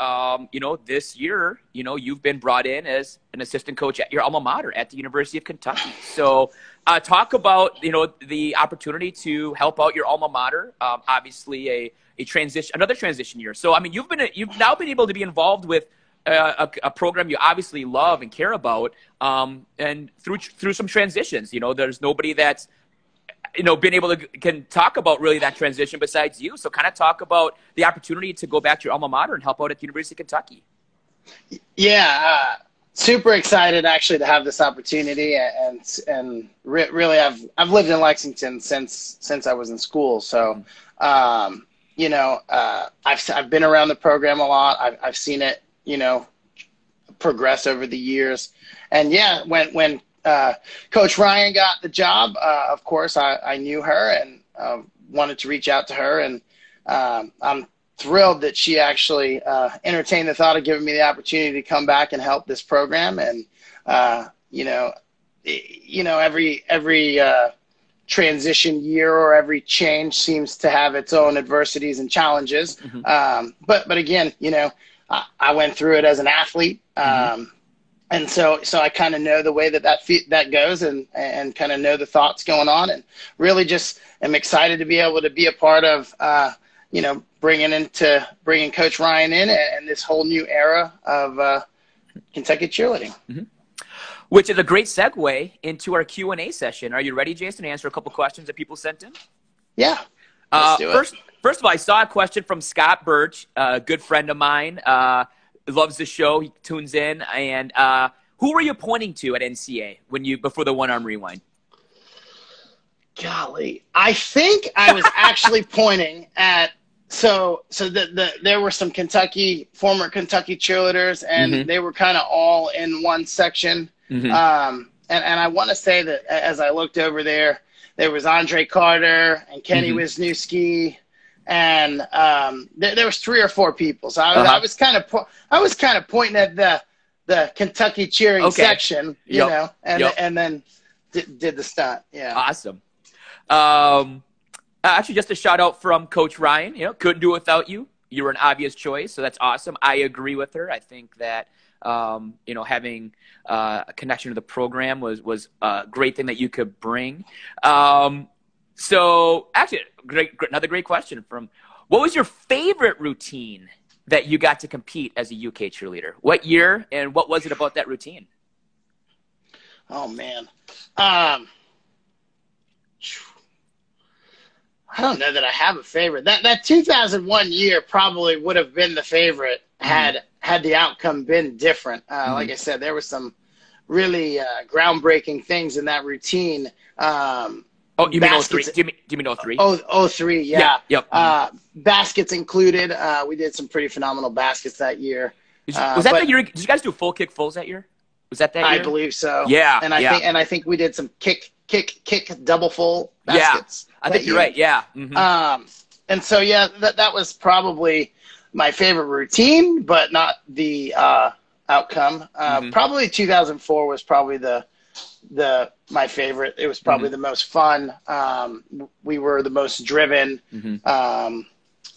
this year, you've been brought in as an assistant coach at your alma mater at the University of Kentucky. So talk about, the opportunity to help out your alma mater. Obviously another transition year. So, I mean, you've now been able to be involved with a program you obviously love and care about, and through some transitions. There's nobody that's been able to can talk about really that transition besides you. So kind of talk about the opportunity to go back to your alma mater and help out at the University of Kentucky. Yeah, super excited actually to have this opportunity, and really I've lived in Lexington since I was in school. So I've been around the program a lot. I've seen it progress over the years. And yeah, when Coach Ryan got the job, of course I knew her and wanted to reach out to her, and I'm thrilled that she actually entertained the thought of giving me the opportunity to come back and help this program. And every transition year or every change seems to have its own adversities and challenges. But again, I went through it as an athlete, And so I kind of know the way that goes, and kind of know the thoughts going on, and really just am excited to be able to be a part of, bringing Coach Ryan in and this whole new era of Kentucky cheerleading. Mm-hmm. Which is a great segue into our Q&A session. Are you ready, Jason, to answer a couple questions that people sent in? Yeah. Let's do it. First of all, I saw a question from Scott Birch, a good friend of mine. Loves the show. He tunes in. And who were you pointing to at Ncaa before the one-arm rewind? Golly, I think I was actually pointing at there were some former Kentucky cheerleaders, and they were kind of all in one section. And I want to say that as I looked over there was Andre Carter and Kenny Wisniewski. And there was 3 or 4 people, so I was kind of pointing at the Kentucky cheering section, and then did the stunt. Yeah, awesome. Actually, just a shout out from Coach Ryan. Couldn't do it without you. You were an obvious choice, so that's awesome. I agree with her. I think that having a connection to the program was a great thing that you could bring. So actually, another great question what was your favorite routine that you got to compete as a UK cheerleader? What year, and what was it about that routine? Oh, man. I don't know that I have a favorite. That 2001 year probably would have been the favorite had the outcome been different. Like I said, there were some really groundbreaking things in that routine. Oh, you mean 03? Do you mean 03? Oh, 03, yeah. Yep. Baskets included. We did some pretty phenomenal baskets that year. Was that the year? Did you guys do full kick fulls that year? Was that year? I believe so. Yeah. And I think we did some kick double full baskets. Yeah. I think you're right. Yeah. And so that was probably my favorite routine, but not the outcome. Probably 2004 was probably my favorite. It was probably the most fun. We were the most driven.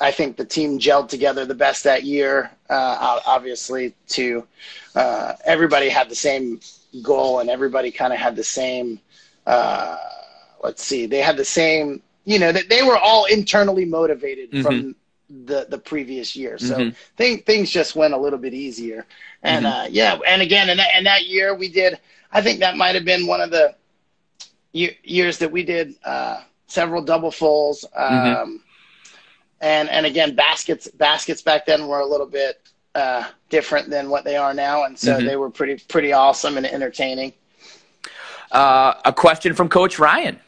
I think the team gelled together the best that year. Obviously, everybody had the same goal, and everybody kind of had the same. They had the same. They were all internally motivated from the previous year, so things just went a little bit easier. And and again, in that year we did. I think that might have been one of the years that we did several double fulls. And again, baskets back then were a little bit different than what they are now, and so they were pretty awesome and entertaining. A question from Coach Ryan: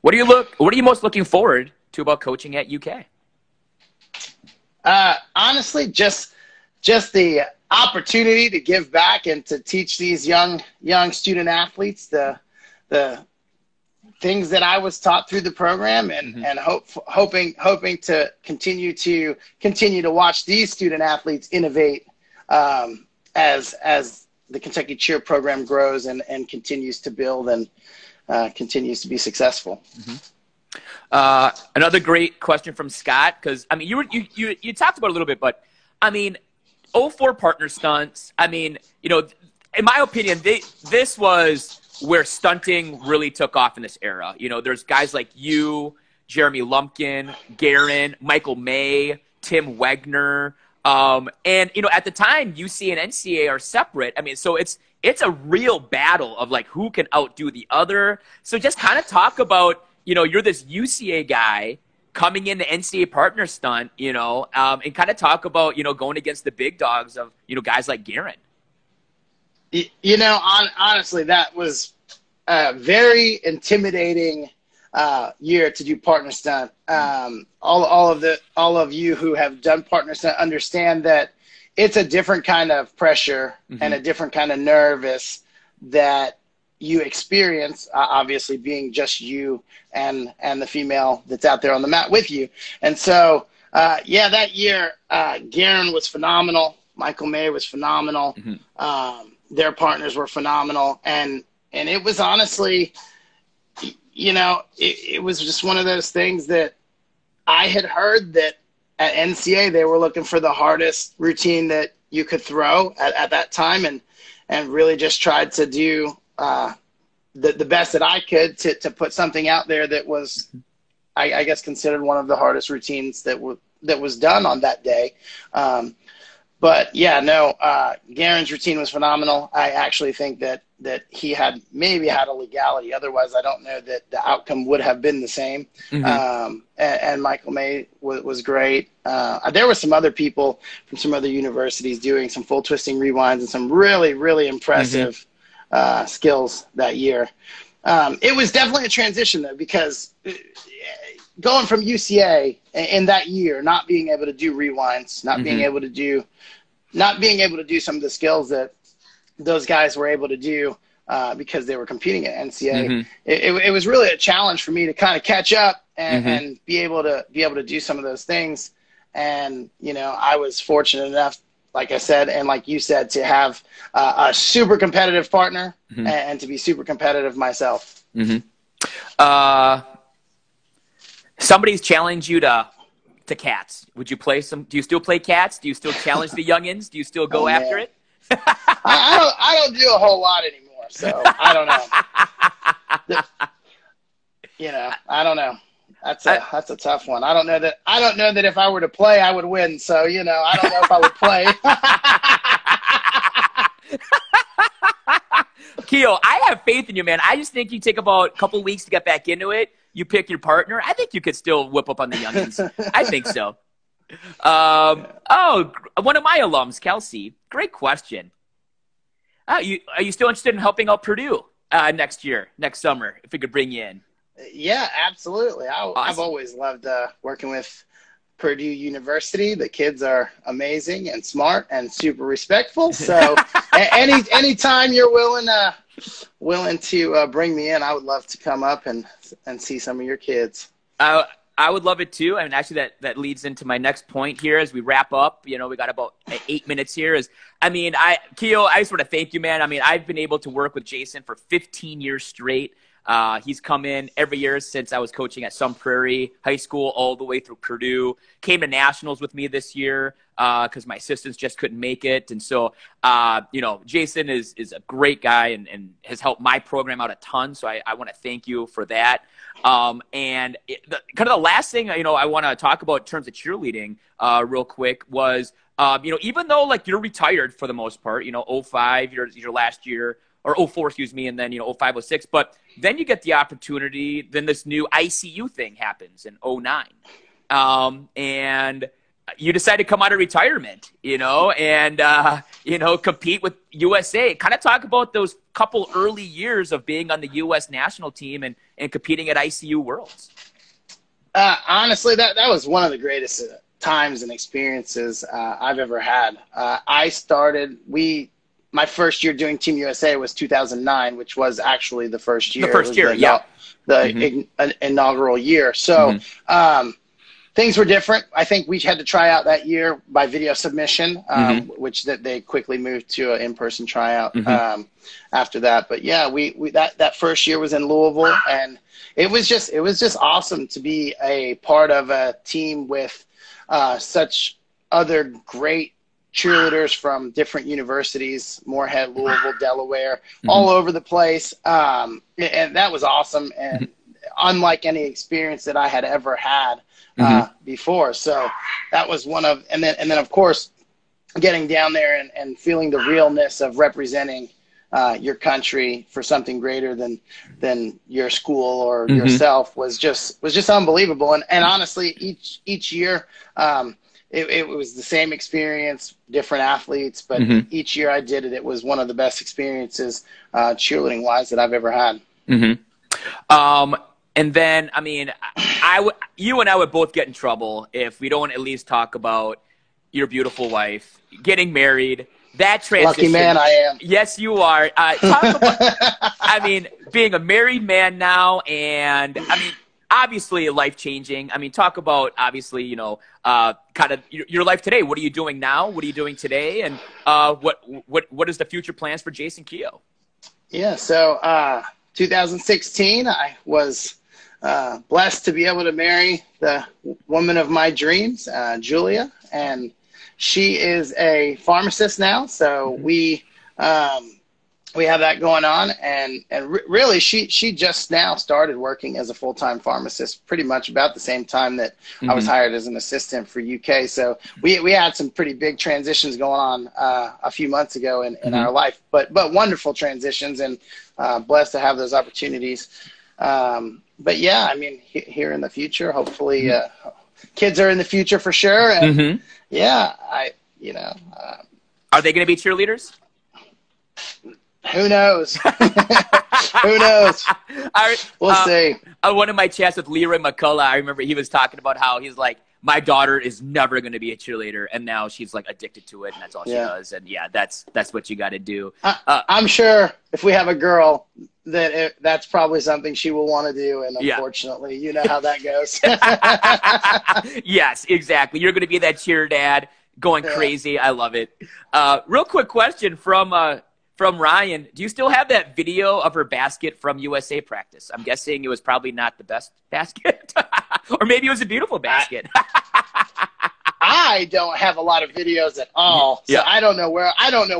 What are you most looking forward to about coaching at UK? Honestly, just the opportunity to give back and to teach these young student athletes the things that I was taught through the program, and hoping to continue to watch these student athletes innovate as the Kentucky Cheer program grows and continues to build and continues to be successful. Another great question from Scott, because I mean you talked about it a little bit, but I mean 04 partner stunts. I mean, in my opinion, this was where stunting really took off in this era. There's guys like you, Jeremy Lumpkin, Guerin, Michael May, Tim Wegner. And, at the time, UC and Ncaa are separate. I mean, so it's a real battle of, like, who can outdo the other. So just kind of talk about, you're this UCA guy coming in the Ncaa partner stunt, and kind of talk about, going against the big dogs of, guys like Guerin. Honestly, that was a very intimidating year to do partner stunt. All of you who have done partner stunt understand that it's a different kind of pressure and a different kind of nervous that you experience, obviously being just you and the female that's out there on the mat with you. And so, that year, Guerin was phenomenal. Michael May was phenomenal. Their partners were phenomenal. And it was honestly, it was just one of those things that I had heard that at Ncaa, they were looking for the hardest routine that you could throw at that time. and really just tried to do the best that I could to put something out there that was, I guess, considered one of the hardest routines that was done on that day. But yeah, no, Garen's routine was phenomenal. I actually think that he had maybe had a legality. Otherwise, I don't know that the outcome would have been the same. And Michael May was great. There were some other people from some other universities doing some full twisting rewinds and some really, really impressive skills that year. It was definitely a transition, though, because going from UCA in that year, not being able to do rewinds, not being able to do some of the skills that those guys were able to do because they were competing at Ncaa. It was really a challenge for me to kind of catch up and be able to do some of those things. And, you know, I was fortunate enough, like I said, and like you said, to have a super competitive partner and to be super competitive myself. Somebody's challenged you to cats. Would you play some? Do you still play cats? Do you still challenge the youngins? Do you still go after it? I don't do a whole lot anymore, so I don't know. You know, I don't know. That's a tough one. I don't know that if I were to play, I would win. So, you know, I don't know if I would play. Keogh, I have faith in you, man. I just think you take about a couple weeks to get back into it. You pick your partner. I think you could still whip up on the youngins. I think so. Oh, one of my alums, Kelsey. Great question. Are you still interested in helping out Purdue next summer, if we could bring you in? Yeah, absolutely. Awesome. I've always loved working with Purdue University. The kids are amazing and smart and super respectful. So anytime you're willing to bring me in, I would love to come up and see some of your kids. I would love it too. I mean, actually, that leads into my next point here as we wrap up. You know, we got about 8 minutes here. Keogh, I just want to thank you, man. I mean, I've been able to work with Jason for 15 years straight. He's come in every year since I was coaching at Sun Prairie High School all the way through Purdue. Came to nationals with me this year because my assistants just couldn't make it. And so, you know, Jason is a great guy and has helped my program out a ton. So I want to thank you for that. Kind of the last thing, you know, I want to talk about in terms of cheerleading real quick was, you know, even though like you're retired for the most part, you know, 05, your last year, or 04, excuse me, and then, you know, 05, 06. But then you get the opportunity, then this new ICU thing happens in 09. And you decide to come out of retirement, you know, and, you know, compete with USA. Kind of talk about those couple early years of being on the U.S. national team and competing at ICU Worlds. Honestly, that was one of the greatest times and experiences I've ever had. My first year doing Team USA was 2009, which was actually the first year. The inaugural year. So things were different. I think we had to try out that year by video submission, which they quickly moved to an in-person tryout after that. But yeah, that first year was in Louisville, and it was just awesome to be a part of a team with such other great cheerleaders from different universities, Moorhead, Louisville, Delaware, all over the place. And that was awesome. And unlike any experience that I had ever had before. So that was and then of course, getting down there and feeling the realness of representing your country for something greater than your school or yourself was just unbelievable. And honestly, each year, it was the same experience, different athletes, but each year I did it, it was one of the best experiences cheerleading-wise that I've ever had. And then, I mean, you and I would both get in trouble if we don't at least talk about your beautiful wife, getting married, that transition. Lucky man I am. Yes, you are. Talk about, I mean, being a married man now, and, I mean, obviously life-changing. I mean, talk about, obviously, you know, kind of your life today. What are you doing now? What are you doing today? And what is the future plans for Jason Keogh? Yeah, so 2016, I was blessed to be able to marry the woman of my dreams, Julia, and she is a pharmacist now. So we we have that going on, and really she just now started working as a full-time pharmacist pretty much about the same time that I was hired as an assistant for UK. So we had some pretty big transitions going on a few months ago in our life, but wonderful transitions, and blessed to have those opportunities. But yeah, I mean, here in the future, hopefully kids are in the future for sure. And yeah, are they going to be cheerleaders? Who knows? Who knows? We'll see. On one of my chats with Leroy McCullough, I remember he was talking about how he's like, my daughter is never going to be a cheerleader, and now she's like addicted to it, and that's all she does. And yeah, that's what you got to do. I'm sure if we have a girl, that's probably something she will want to do, and unfortunately, you know how that goes. Yes, exactly. You're going to be that cheer dad going crazy. I love it. Real quick question from Ryan. Do you still have that video of her basket from USA practice? I'm guessing it was probably not the best basket, or maybe it was a beautiful basket. I don't have a lot of videos at all, so I don't know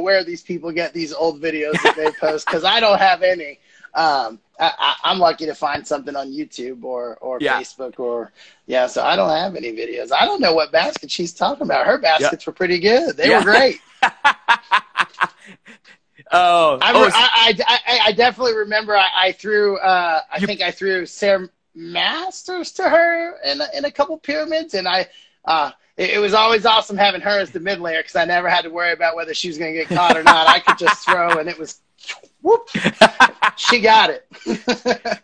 where these people get these old videos that they post, because I don't have any. I'm lucky to find something on YouTube or Facebook or so I don't have any videos. I don't know what basket she's talking about. Her baskets were pretty good. They were great. I definitely remember I threw I think I threw Sarah Masters to her in a couple pyramids, and it was always awesome having her as the mid layer, because I never had to worry about whether she was going to get caught or not. I could just throw, and it was whoop. She got it.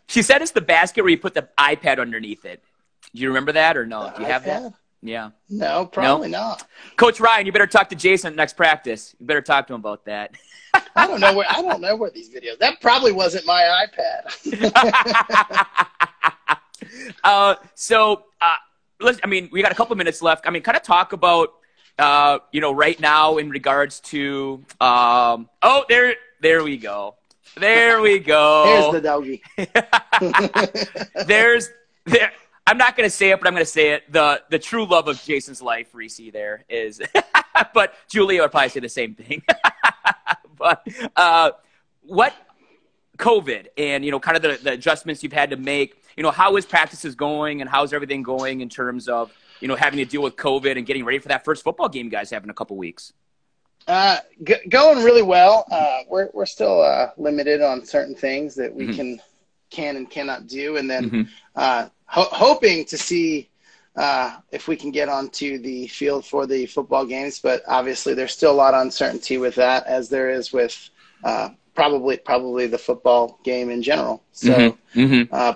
She said it's the basket where you put the iPad underneath it. Do you remember that or no? Do you have that? Yeah. No, probably not. Coach Ryan, you better talk to Jason next practice. You better talk to him about that. I don't know where these videos. That probably wasn't my iPad. I mean, we got a couple minutes left. I mean, kind of talk about, right now in regards to, there we go. There we go. There's the doggy. I'm not going to say it, but I'm going to say it. The true love of Jason's life, Reese, there is, but Julia would probably say the same thing. But what COVID and, kind of the adjustments you've had to make, how is practices going, and how's everything going in terms of, having to deal with COVID and getting ready for that first football game you guys have in a couple weeks? Going really well. We're still limited on certain things that we can and cannot do. And then hoping to see if we can get onto the field for the football games. But obviously there's still a lot of uncertainty with that, as there is with probably the football game in general. So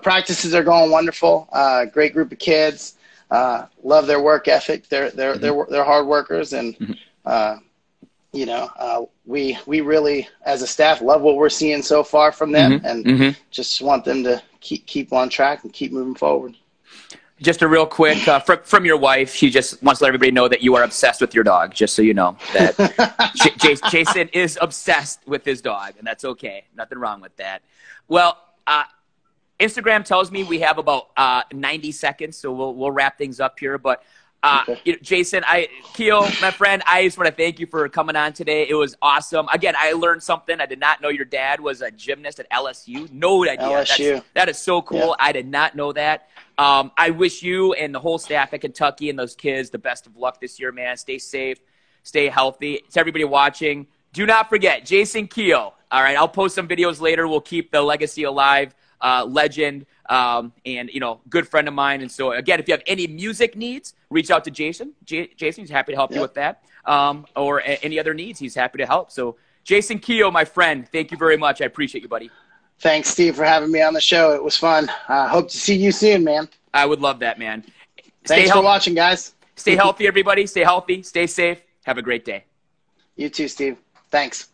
practices are going wonderful. Great group of kids. Love their work ethic. They're hard workers, and we really, as a staff, love what we're seeing so far from them, and just want them to keep on track and keep moving forward. Just a real quick, from your wife, she just wants to let everybody know that you are obsessed with your dog, just so you know that Jason is obsessed with his dog, and that's okay. Nothing wrong with that. Well, Instagram tells me we have about 90 seconds, so we'll wrap things up here. But Jason, Keogh, my friend, I just want to thank you for coming on today. It was awesome. Again, I learned something. I did not know your dad was a gymnast at LSU. No idea. LSU. That is so cool. Yeah. I did not know that. I wish you and the whole staff at Kentucky and those kids the best of luck this year, man. Stay safe. Stay healthy. To everybody watching, do not forget, Jason Keogh. All right, I'll post some videos later. We'll keep the legacy alive. Legend, and, good friend of mine. And so, again, if you have any music needs, reach out to Jason. Jason, he's happy to help you with that. Or any other needs, he's happy to help. So, Jason Keogh, my friend, thank you very much. I appreciate you, buddy. Thanks, Steve, for having me on the show. It was fun. Hope to see you soon, man. I would love that, man. Thanks for watching, guys. Stay healthy, everybody. Stay healthy. Stay safe. Have a great day. You too, Steve. Thanks.